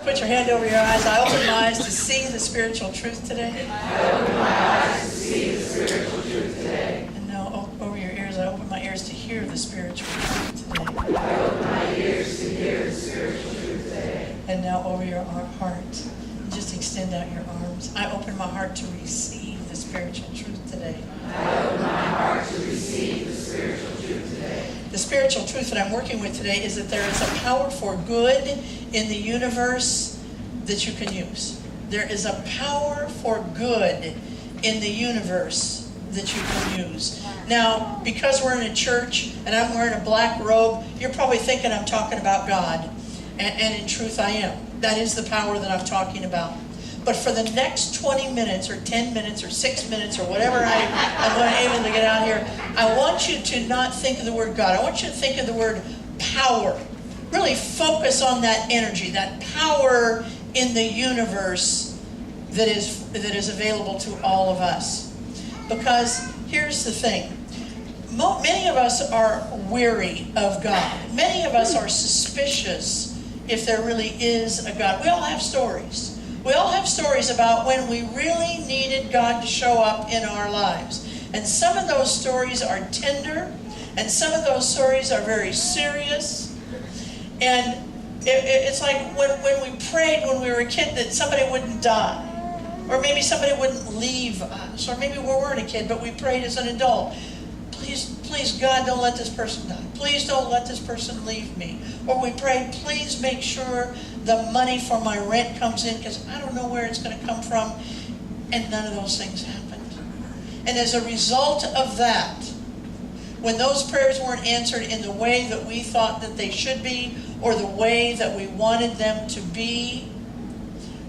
Put your hand over your eyes. I open my eyes to see the spiritual truth today. I open my eyes to see the spiritual truth today. And now over your ears, I open my ears to hear the spiritual truth today. I open my ears to hear the spiritual truth today. And now over your heart, just extend out your arms. I open my heart to receive the spiritual truth today. I open my heart to receive the spiritual truth today. The spiritual truth that I'm working with today is that there is a power for good in the universe that you can use. There is a power for good in the universe that you can use. Now, because we're in a church and I'm wearing a black robe, you're probably thinking I'm talking about God. And in truth, I am. That is the power that I'm talking about. But for the next 20 minutes or 10 minutes or 6 minutes or whatever I'm going to able to get out here, I want you to not think of the word God. I want you to think of the word power. Really focus on that energy, that power in the universe that is available to all of us. Because here's the thing. Many of us are weary of God. Many of us are suspicious if there really is a God. We all have stories. We all have stories about when we really needed God to show up in our lives. And some of those stories are tender, and some of those stories are very serious. And it's like when we prayed when we were a kid that somebody wouldn't die. Or maybe somebody wouldn't leave us. Or maybe we weren't a kid, but we prayed as an adult. Please, God, don't let this person die. Please don't let this person leave me. Or we prayed, please make sure the money for my rent comes in because I don't know where it's going to come from. And none of those things happened. And as a result of that, when those prayers weren't answered in the way that we thought that they should be or the way that we wanted them to be,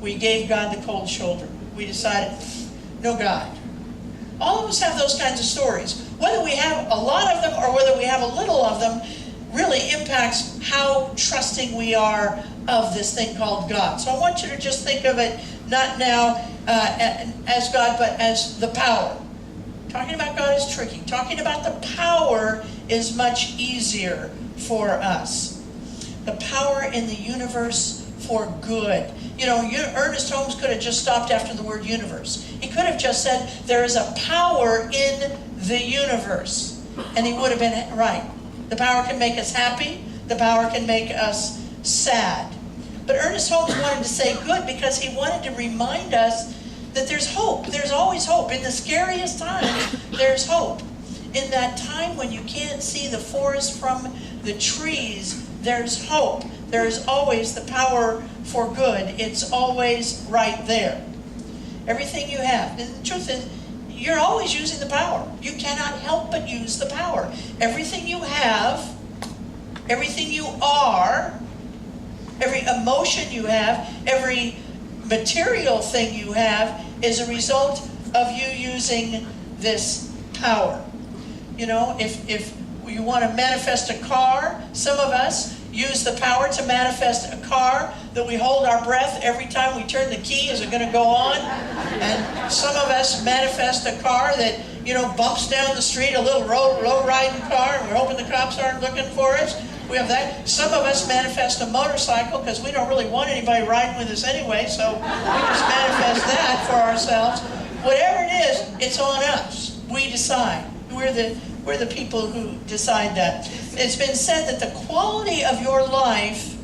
we gave God the cold shoulder. We decided, no God. All of us have those kinds of stories. Whether we have a lot of them or whether we have a little of them really impacts how trusting we are of this thing called God. So I want you to just think of it not now as God, but as the power. Talking about God is tricky. Talking about the power is much easier for us. The power in the universe for good. You know, Ernest Holmes could have just stopped after the word universe. He could have just said, there is a power in the universe. And he would have been right. The power can make us happy. The power can make us sad. But Ernest Holmes wanted to say good because he wanted to remind us that there's hope. There's always hope. In the scariest times, there's hope. In that time when you can't see the forest from the trees, there's hope. There's always the power for good. It's always right there. Everything you have. And the truth is, you're always using the power. You cannot help but use the power. Everything you have, everything you are, every emotion you have, every material thing you have is a result of you using this power. You know, if you want to manifest a car, some of us use the power to manifest a car that we hold our breath every time we turn the key. Is it going to go on? And some of us manifest a car that, you know, bumps down the street, a little low-riding car, and we're hoping the cops aren't looking for us. We have that. Some of us manifest a motorcycle because we don't really want anybody riding with us anyway, so we just manifest that for ourselves. Whatever it is, it's on us. We decide. We're the people who decide that. It's been said that the quality of your life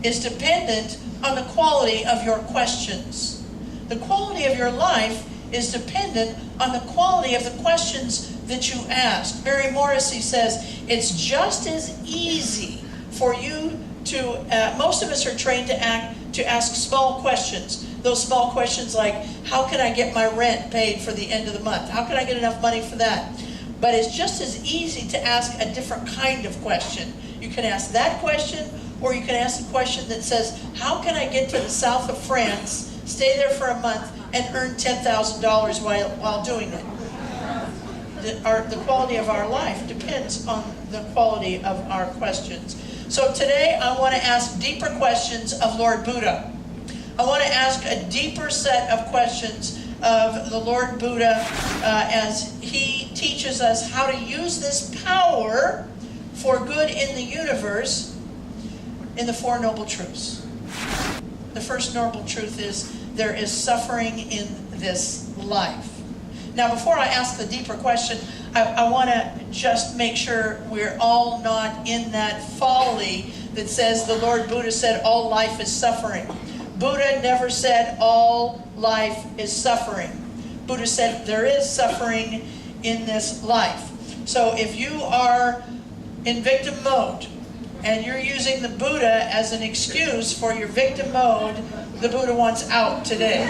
is dependent on the quality of your questions. The quality of your life is dependent on the quality of the questions that you ask. Mary Morrissey says, it's just as easy for you to, most of us are trained to ask small questions. Those small questions like, how can I get my rent paid for the end of the month? How can I get enough money for that? But it's just as easy to ask a different kind of question. You can ask that question, or you can ask a question that says, how can I get to the south of France, stay there for a month, and earn $10,000 while doing it? The quality of our life depends on the quality of our questions. So today I want to ask deeper questions of Lord Buddha. I want to ask a deeper set of questions of the Lord Buddha as he teaches us how to use this power for good in the universe in the Four Noble Truths. the first noble truth is there is suffering in this life. Now, before I ask the deeper question, I want to just make sure we're all not in that folly that says the Lord Buddha said all life is suffering. Buddha never said all life is suffering. Buddha said there is suffering in this life. So if you are in victim mode and you're using the Buddha as an excuse for your victim mode, the Buddha wants out today.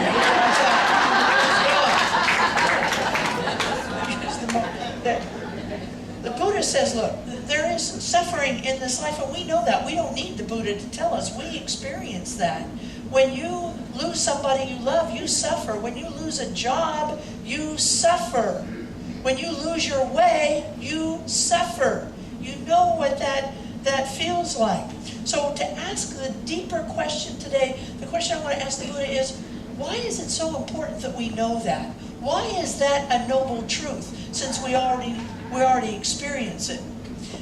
The Buddha says, look, there is suffering in this life, and we know that. We don't need the Buddha to tell us. We experience that. When you lose somebody you love, you suffer. When you lose a job, you suffer. When you lose your way, you suffer. You know what that feels like. So to ask the deeper question today, the question I want to ask the Buddha is, why is it so important that we know that? Why is that a noble truth, since we already experience it?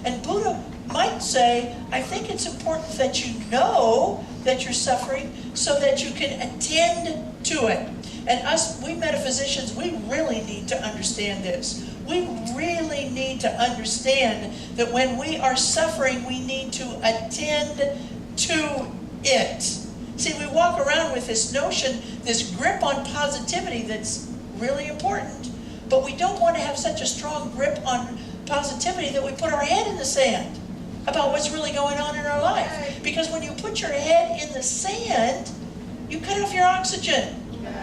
And Buddha might say, I think it's important that you know that you're suffering so that you can attend to it. And us, we metaphysicians, we really need to understand this. We really need to understand that when we are suffering, we need to attend to it. See, we walk around with this notion, this grip on positivity that's really important, but we don't want to have such a strong grip on positivity that we put our head in the sand about what's really going on in our life. Because when you put your head in the sand, you cut off your oxygen.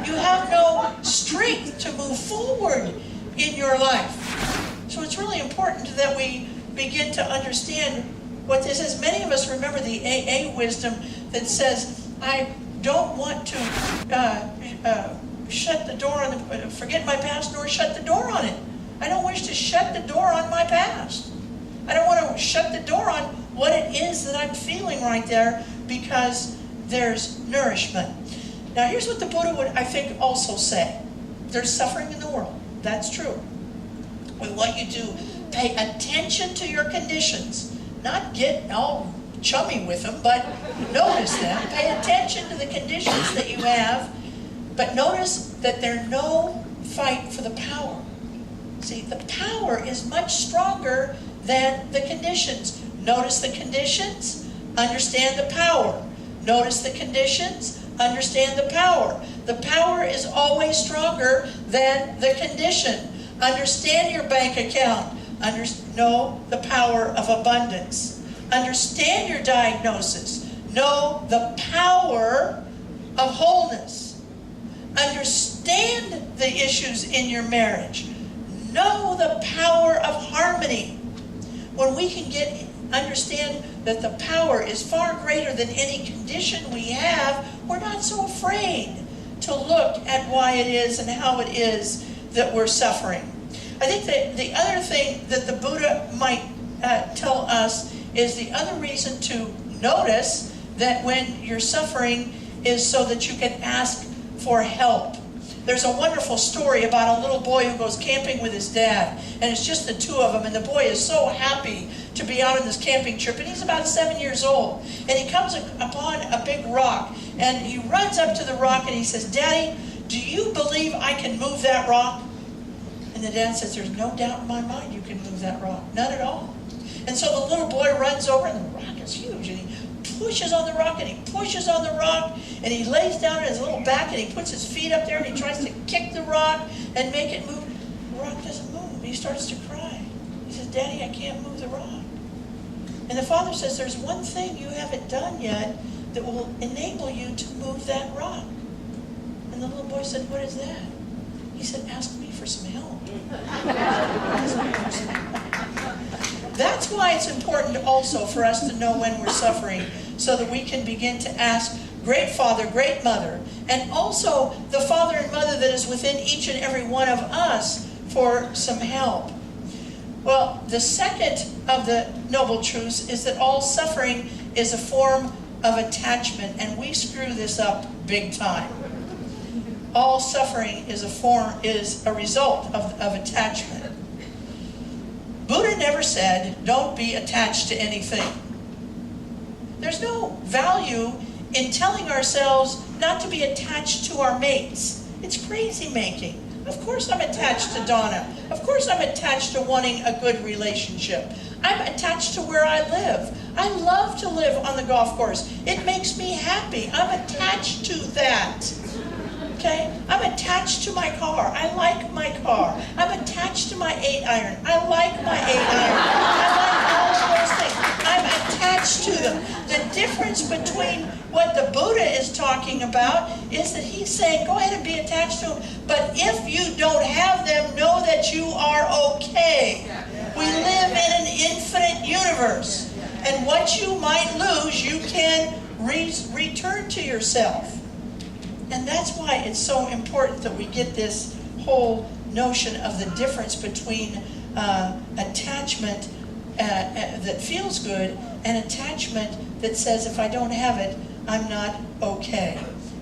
You have no strength to move forward in your life. So it's really important that we begin to understand what this is. Many of us remember the AA wisdom that says, I don't want to shut the door on forget my past nor shut the door on it. I don't wish to shut the door on my past. I don't want to shut the door on what it is that I'm feeling right there, because there's nourishment. Now here's what the Buddha would, I think, also say. There's suffering in the world. That's true. We want you to pay attention to your conditions. Not get all chummy with them, but notice them. Pay attention to the conditions that you have, but notice that there's no fight for the power. See, the power is much stronger than the conditions. Notice the conditions, understand the power. Notice the conditions, understand the power. The power is always stronger than the condition. Understand your bank account. Know the power of abundance. Understand your diagnosis. Know the power of wholeness. Understand the issues in your marriage. Know the power of harmony. When we can understand that the power is far greater than any condition we have, we're not so afraid to look at why it is and how it is that we're suffering. I think that the other thing that the Buddha might tell us is the other reason to notice that when you're suffering is so that you can ask for help. There's a wonderful story about a little boy who goes camping with his dad, and it's just the two of them, and the boy is so happy to be out on this camping trip, and he's about 7 years old, and he comes upon a big rock, and he runs up to the rock and he says, Daddy, do you believe I can move that rock? And the dad says, there's no doubt in my mind you can move that rock, none at all. And so the little boy runs over, and the rock is huge, and he pushes on the rock, and he pushes on the rock, and he lays down on his little back, and he puts his feet up there, and he tries to kick the rock and make it move. The rock doesn't move. He starts to cry. He says, Daddy, I can't move the rock. And the father says, there's one thing you haven't done yet that will enable you to move that rock. And the little boy said, what is that? He said, ask me for some help. Ask me for some help. That's why it's important also for us to know when we're suffering, so that we can begin to ask great Father, great Mother, and also the Father and Mother that is within each and every one of us for some help. Well, the second of the noble truths is that all suffering is a form of attachment, and we screw this up big time. All suffering is a result of attachment. Buddha never said, don't be attached to anything. There's no value in telling ourselves not to be attached to our mates. It's crazy making. Of course I'm attached to Donna. Of course I'm attached to wanting a good relationship. I'm attached to where I live. I love to live on the golf course. It makes me happy. I'm attached to that. Okay? I'm attached to my car. I like my car. I'm attached to my 8-iron. I like my 8-iron. I like all of those things. I'm attached to them. The difference between what the Buddha is talking about is that he's saying, go ahead and be attached to them, but if you don't have them, know that you are okay. We live in an infinite universe, and what you might lose, you can return to yourself. And that's why it's so important that we get this whole notion of the difference between attachment that feels good and attachment that says, if I don't have it, I'm not okay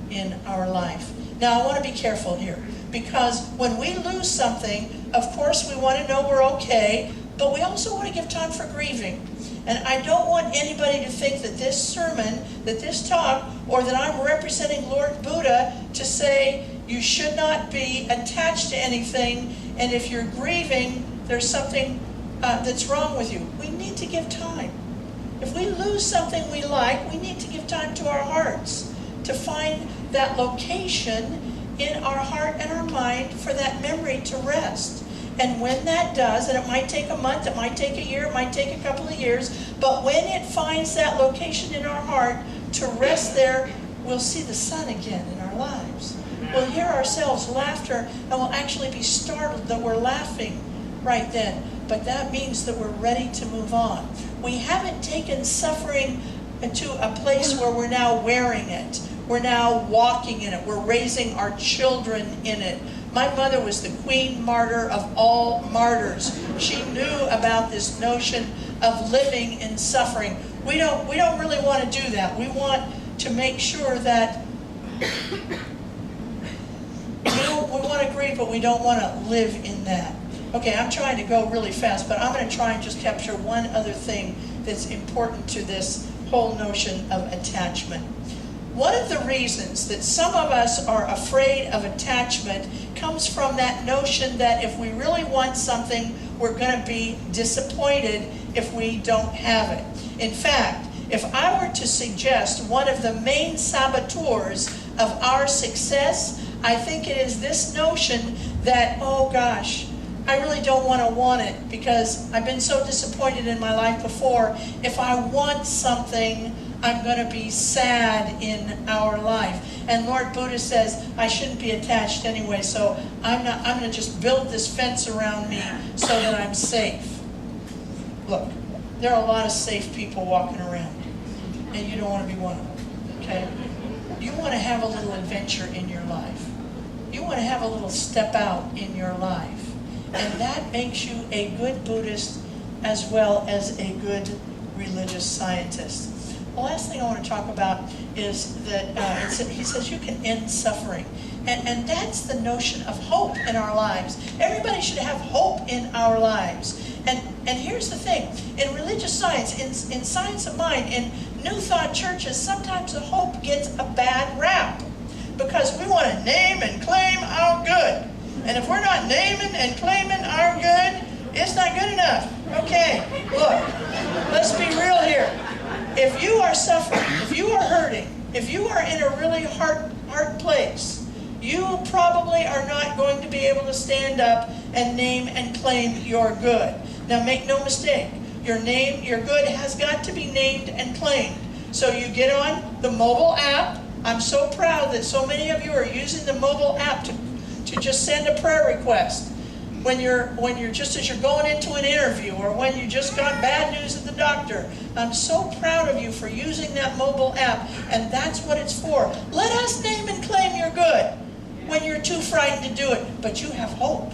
in our life. Now, I want to be careful here, because when we lose something, of course we want to know we're okay, but we also want to give time for grieving. And I don't want anybody to think that this sermon, that this talk, or that I'm representing Lord Buddha to say you should not be attached to anything, and if you're grieving, there's something that's wrong with you. We need to give time. If we lose something we like, we need to give time to our hearts to find that location in our heart and our mind for that memory to rest. And when that does, and it might take a month, it might take a year, it might take a couple of years, but when it finds that location in our heart to rest there, we'll see the sun again in our lives. We'll hear ourselves laughter, and we'll actually be startled that we're laughing right then. But that means that we're ready to move on. We haven't taken suffering to a place where we're now wearing it. We're now walking in it. We're raising our children in it. My mother was the queen martyr of all martyrs. She knew about this notion of living in suffering. We don't really want to do that. We want to make sure that we want to grieve, but we don't want to live in that. Okay, I'm trying to go really fast, but I'm going to try and just capture one other thing that's important to this whole notion of attachment. One of the reasons that some of us are afraid of attachment comes from that notion that if we really want something, we're going to be disappointed if we don't have it. In fact, if I were to suggest one of the main saboteurs of our success, I think it is this notion that, oh gosh, I really don't want it because I've been so disappointed in my life before. If I want something, I'm going to be sad in our life. And Lord Buddha says I shouldn't be attached anyway, so I'm going to just build this fence around me so that I'm safe. Look, there are a lot of safe people walking around, and you don't want to be one of them, okay? You want to have a little adventure in your life. You want to have a little step out in your life. And that makes you a good Buddhist as well as a good religious scientist. The last thing I want to talk about is that he says you can end suffering. And that's the notion of hope in our lives. Everybody should have hope in our lives. And here's the thing. In religious science, in science of mind, in New Thought churches, sometimes the hope gets a bad rap. Because we want to name and claim our good. And if we're not naming and claiming our good, it's not good enough. Okay, look, let's be real here. If you are suffering, if you are hurting, if you are in a really hard place, you probably are not going to be able to stand up and name and claim your good. Now make no mistake, your good has got to be named and claimed. So you get on the mobile app. I'm so proud that so many of you are using the mobile app to just send a prayer request. When you're just as you're going into an interview, or when you just got bad news at the doctor. I'm so proud of you for using that mobile app, and that's what it's for. Let us name and claim your good when you're too frightened to do it. But you have hope.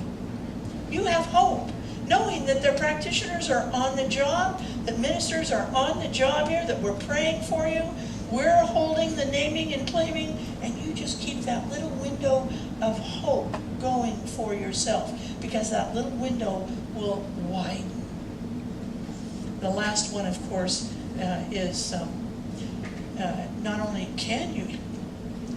You have hope, knowing that the practitioners are on the job, that ministers are on the job here, that we're praying for you. We're holding the naming and claiming, and you just keep that little window of hope going for yourself, because that little window will widen. The last one, of course, is not only can you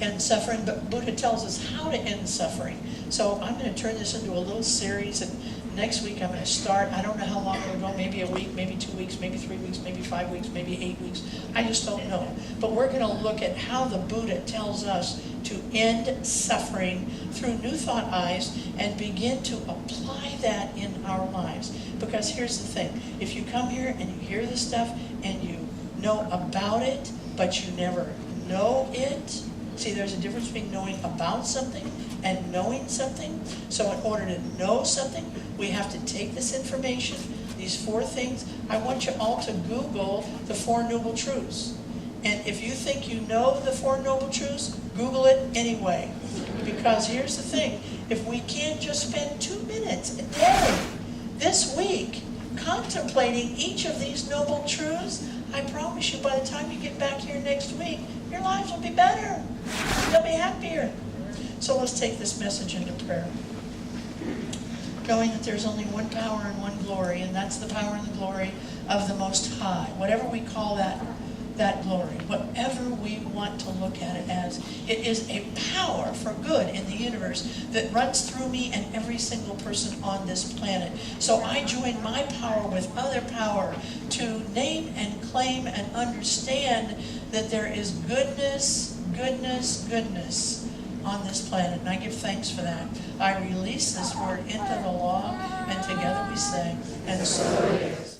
end suffering, but Buddha tells us how to end suffering. So I'm going to turn this into a little series, and next week I'm going to start. I don't know how long it'll go, maybe a week, maybe 2 weeks, maybe 3 weeks, maybe 5 weeks, maybe 8 weeks. I just don't know. But we're going to look at how the Buddha tells us to end suffering through new thought eyes and begin to apply that in our lives. Because here's the thing, if you come here and you hear this stuff and you know about it, but you never know it, see, there's a difference between knowing about something and knowing something. So in order to know something, we have to take this information, these 4 things. I want you all to Google the 4 Noble Truths. And if you think you know the 4 Noble Truths, Google it anyway. Because here's the thing, if we can't just spend 2 minutes a day this week contemplating each of these Noble Truths, I promise you by the time you get back here next week, your lives will be better. You'll be happier. So let's take this message into prayer. Knowing that there's only one power and one glory, and that's the power and the glory of the Most High. Whatever we call that glory, whatever we want to look at it as, it is a power for good in the universe that runs through me and every single person on this planet. So I join my power with other power to name and claim and understand that there is goodness, goodness, goodness on this planet. And I give thanks for that. I release this word into the law, and together we say, and so it is.